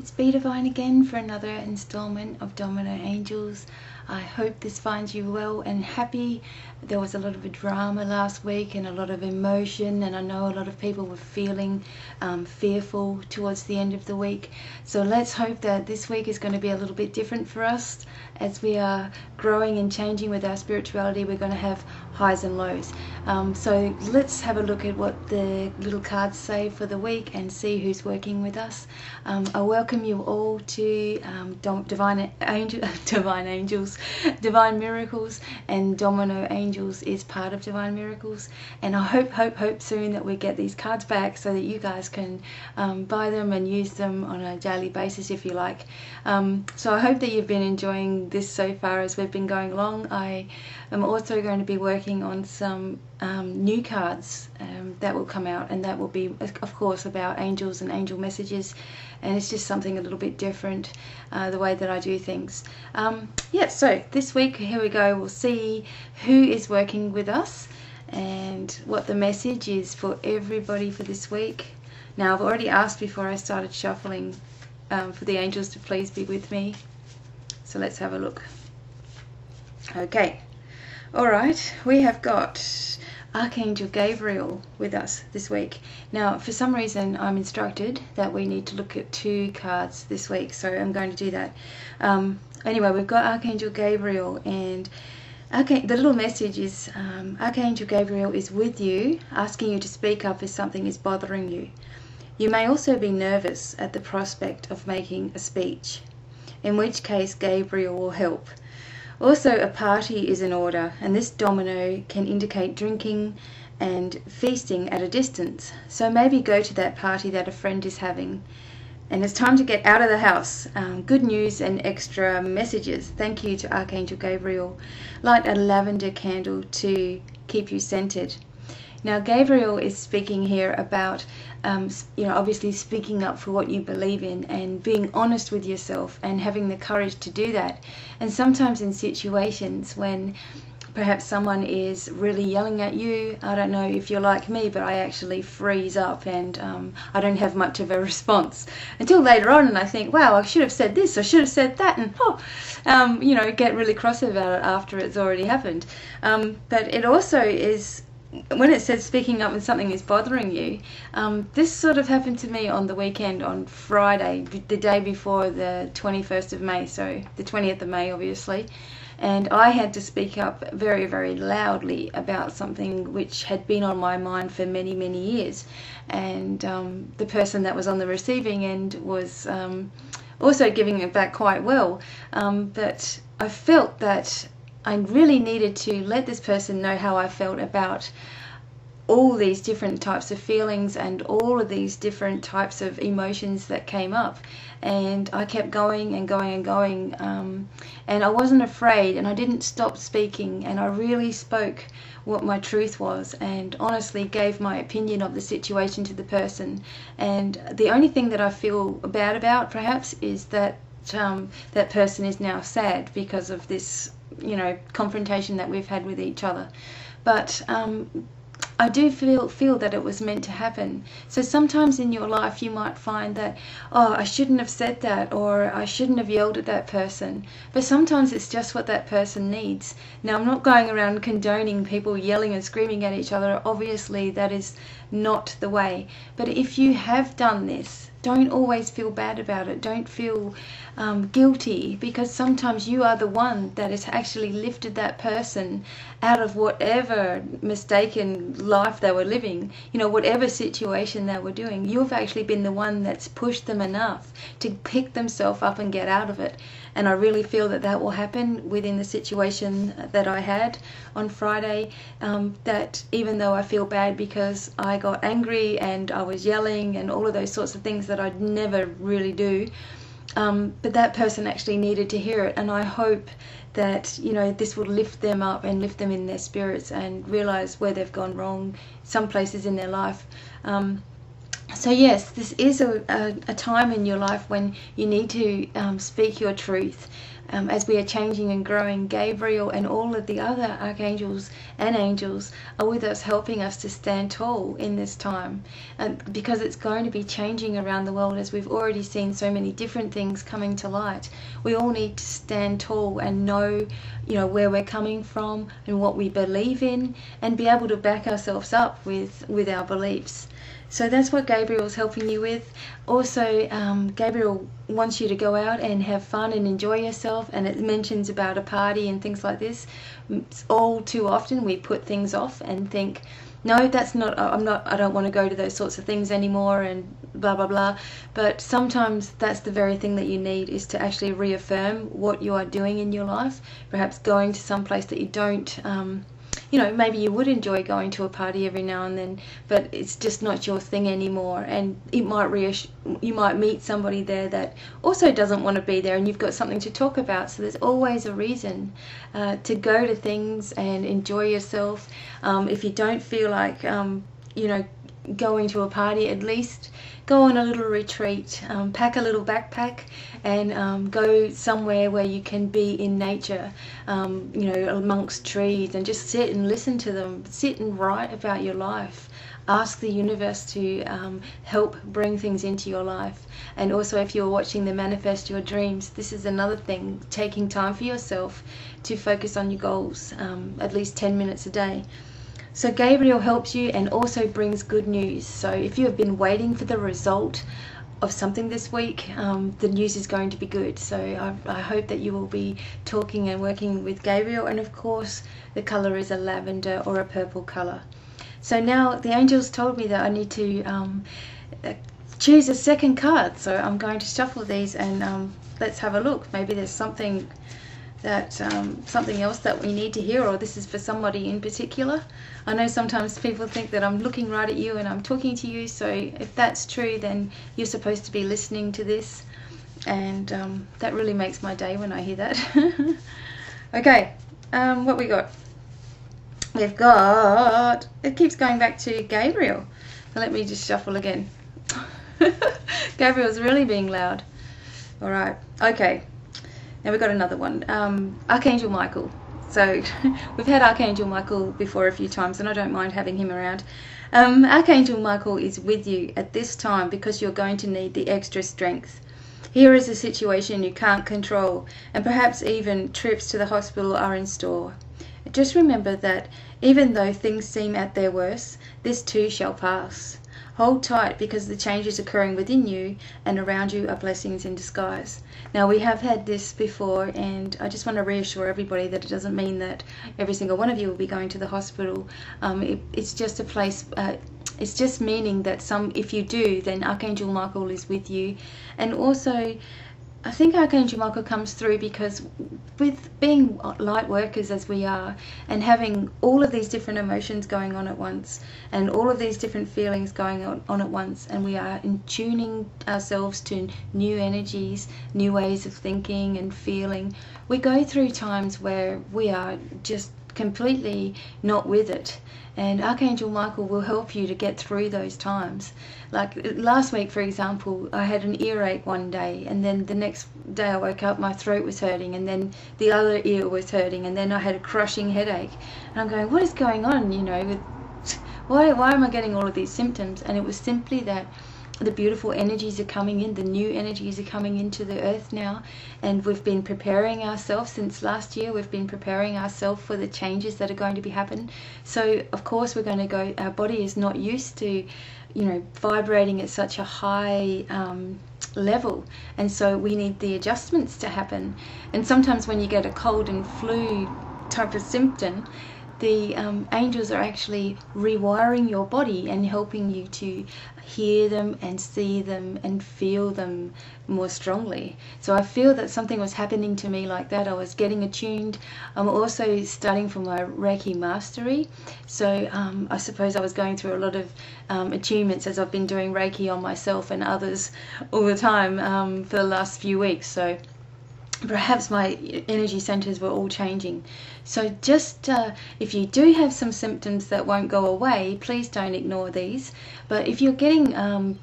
It's BDevine again for another installment of Domino Angels. I hope this finds you well and happy. There was a lot of drama last week and a lot of emotion, and I know a lot of people were feeling fearful towards the end of the week. So let's hope that this week is going to be a little bit different for us. As we are growing and changing with our spirituality, we're going to have highs and lows. So let's have a look at what the little cards say for the week and see who's working with us. I welcome you all to Divine Angels, Divine Miracles, and Domino Angels is part of Divine Miracles. And I hope soon that we get these cards back so that you guys can buy them and use them on a daily basis if you like. So I hope that you've been enjoying this so far as we've been going along. I am also going to be working on some new cards that will come out, and that will be of course about angels and angel messages, and it's just something a little bit different the way that I do things. Yeah, so this week, here we go, we'll see who is working with us and what the message is for everybody for this week. Now, I've already asked before I started shuffling for the angels to please be with me, so let's have a look. Okay, alright, we have got Archangel Gabriel with us this week. Now, for some reason, I'm instructed that we need to look at 2 cards this week, so I'm going to do that. Anyway, we've got Archangel Gabriel, and the little message is Archangel Gabriel is with you, asking you to speak up if something is bothering you. You may also be nervous at the prospect of making a speech, in which case Gabriel will help. Also, a party is in order, and this domino can indicate drinking and feasting at a distance. So maybe go to that party that a friend is having. And it's time to get out of the house. Good news and extra messages. Thank you to Archangel Gabriel. Light a lavender candle to keep you centered. Now, Gabriel is speaking here about, obviously speaking up for what you believe in and being honest with yourself and having the courage to do that. And sometimes in situations when perhaps someone is really yelling at you, I don't know if you're like me, but I actually freeze up and I don't have much of a response until later on, and I think, wow, I should have said this, I should have said that, and get really cross about it after it's already happened. But it also is, when it says speaking up when something is bothering you, this sort of happened to me on the weekend, on Friday, the day before the 21st of May, so the 20th of May obviously, and I had to speak up very, very loudly about something which had been on my mind for many, many years, and the person that was on the receiving end was also giving it back quite well, but I felt that I really needed to let this person know how I felt about all these different types of feelings and all of these different types of emotions that came up. And I kept going and going and going, and I wasn't afraid, and I didn't stop speaking, and I really spoke what my truth was and honestly gave my opinion of the situation to the person. And the only thing that I feel bad about perhaps is that that person is now sad because of this confrontation that we've had with each other. But I do feel that it was meant to happen. So sometimes in your life you might find that, oh, I shouldn't have said that, or I shouldn't have yelled at that person. But sometimes it's just what that person needs. Now, I'm not going around condoning people yelling and screaming at each other. Obviously that is not the way. But if you have done this, don't always feel bad about it. Don't feel guilty, because sometimes you are the one that has actually lifted that person out of whatever mistaken life they were living, whatever situation they were doing. You've actually been the one that's pushed them enough to pick themselves up and get out of it. And I really feel that that will happen within the situation that I had on Friday, that even though I feel bad because I got angry and I was yelling and all of those sorts of things that I'd never really do, but that person actually needed to hear it. And I hope that this will lift them up and lift them in their spirits and realize where they've gone wrong some places in their life. So yes, this is a time in your life when you need to speak your truth, as we are changing and growing, Gabriel and all of the other archangels and angels are with us, helping us to stand tall in this time, because it's going to be changing around the world. As we've already seen so many different things coming to light, we all need to stand tall and know, where we're coming from and what we believe in, and be able to back ourselves up with our beliefs. So that's what Gabriel's helping you with. Also, Gabriel wants you to go out and have fun and enjoy yourself, and it mentions about a party and things like this. All too often we put things off and think, no, that's not, I don't want to go to those sorts of things anymore, and blah blah blah. But sometimes that's the very thing that you need, is to actually reaffirm what you are doing in your life. Perhaps going to some place that you don't, maybe you would enjoy going to a party every now and then, but it's just not your thing anymore, and it might you might meet somebody there that also doesn't want to be there, and you've got something to talk about. So there's always a reason to go to things and enjoy yourself. If you don't feel like going to a party, at least go on a little retreat, pack a little backpack, and go somewhere where you can be in nature, amongst trees, and just sit and listen to them, sit and write about your life. Ask the universe to help bring things into your life. And also, if you're watching the Manifest Your Dreams, this is another thing, taking time for yourself to focus on your goals, at least 10 minutes a day. So Gabriel helps you and also brings good news. So if you have been waiting for the result of something this week, the news is going to be good. So I hope that you will be talking and working with Gabriel. And of course, the color is a lavender or a purple color. So now the angels told me that I need to choose a second card. So I'm going to shuffle these, and let's have a look. Maybe there's something that something else that we need to hear, or this is for somebody in particular. I know sometimes people think that I'm looking right at you and I'm talking to you, so if that's true, then you're supposed to be listening to this, and that really makes my day when I hear that. Okay, what we got? We've got, it keeps going back to Gabriel. Now let me just shuffle again. Gabriel's really being loud. All right, okay. Now we've got another one, Archangel Michael. So we've had Archangel Michael before a few times, and I don't mind having him around. Archangel Michael is with you at this time because you're going to need the extra strength. Here is a situation you can't control, and perhaps even trips to the hospital are in store. Just remember that even though things seem at their worst, this too shall pass. Hold tight, because the changes occurring within you and around you are blessings in disguise. Now, we have had this before, and I just want to reassure everybody that it doesn't mean that every single one of you will be going to the hospital. It's just a place, it's just meaning that if you do, then Archangel Michael is with you. And also, I think Archangel Michael comes through because with being light workers as we are, and having all of these different emotions going on at once, and all of these different feelings going on at once, and we are in tuning ourselves to new energies, new ways of thinking and feeling, we go through times where we are just completely not with it, and Archangel Michael will help you to get through those times. Like last week, for example, I had an earache one day, and then the next day I woke up, my throat was hurting, and then the other ear was hurting, and then I had a crushing headache, and I'm going, what is going on, why am I getting all of these symptoms? And it was simply that the beautiful energies are coming in, the new energies are coming into the earth now, and we've been preparing ourselves since last year. We've been preparing ourselves for the changes that are going to be happening. So of course we're going to go, our body is not used to vibrating at such a high level, and so we need the adjustments to happen. And sometimes when you get a cold and flu type of symptom, the angels are actually rewiring your body and helping you to hear them and see them and feel them more strongly. So I feel that something was happening to me like that. I was getting attuned. I'm also studying for my Reiki mastery, so I suppose I was going through a lot of attunements as I've been doing Reiki on myself and others all the time for the last few weeks. So perhaps my energy centers were all changing. So just if you do have some symptoms that won't go away, please don't ignore these. But if you're getting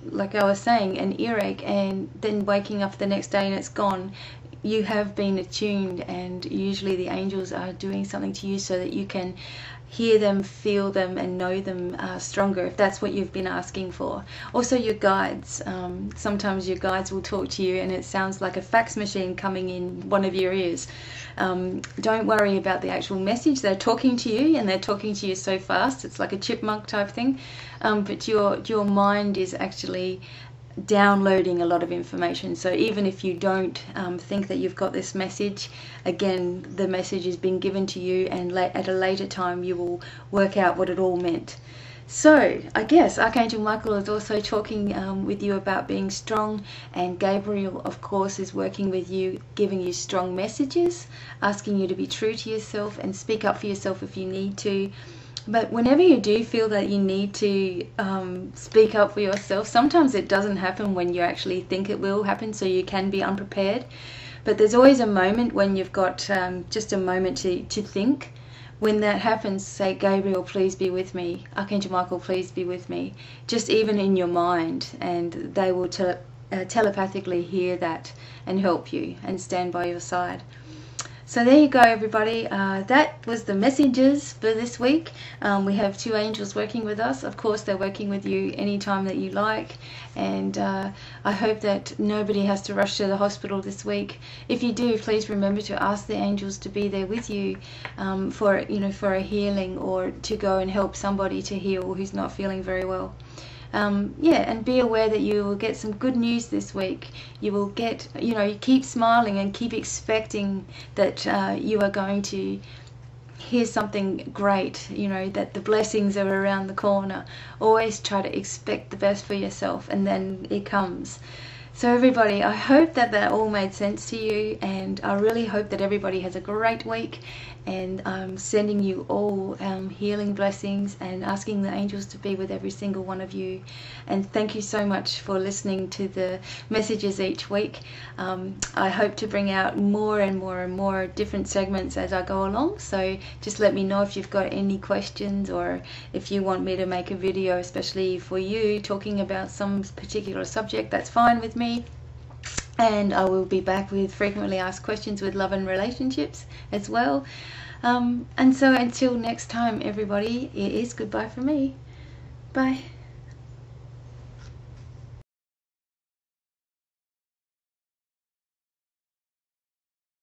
like I was saying, an earache, and then waking up the next day and it's gone, you have been attuned, and usually the angels are doing something to you so that you can hear them, feel them, and know them stronger, if that's what you've been asking for. Also your guides, sometimes your guides will talk to you and it sounds like a fax machine coming in one of your ears. Don't worry about the actual message. They're talking to you, and they're talking to you so fast, it's like a chipmunk type thing, but your mind is actually downloading a lot of information. So even if you don't think that you've got this message, again, the message is being given to you, and at a later time you will work out what it all meant. So I guess Archangel Michael is also talking with you about being strong, and Gabriel, of course, is working with you, giving you strong messages, asking you to be true to yourself and speak up for yourself if you need to. But whenever you do feel that you need to speak up for yourself, sometimes it doesn't happen when you actually think it will happen, so you can be unprepared. But there's always a moment when you've got just a moment to think. When that happens, say, Gabriel, please be with me. Archangel Michael, please be with me. Just even in your mind, and they will telepathically hear that and help you and stand by your side. So there you go, everybody. That was the messages for this week. We have 2 angels working with us. Of course, they're working with you anytime that you like. And I hope that nobody has to rush to the hospital this week. If you do, please remember to ask the angels to be there with you for a healing, or to go and help somebody to heal who's not feeling very well. Yeah, and be aware that you will get some good news this week. You will get, you keep smiling and keep expecting that you are going to hear something great, that the blessings are around the corner. Always try to expect the best for yourself, and then it comes. So everybody, I hope that all made sense to you, and I really hope that everybody has a great week, and I'm sending you all healing blessings and asking the angels to be with every single one of you. And thank you so much for listening to the messages each week. I hope to bring out more and more and more different segments as I go along, so just let me know if you've got any questions, or if you want me to make a video especially for you talking about some particular subject. That's fine with me. And I will be back with frequently asked questions with love and relationships as well. And so until next time, everybody, it is goodbye from me. Bye.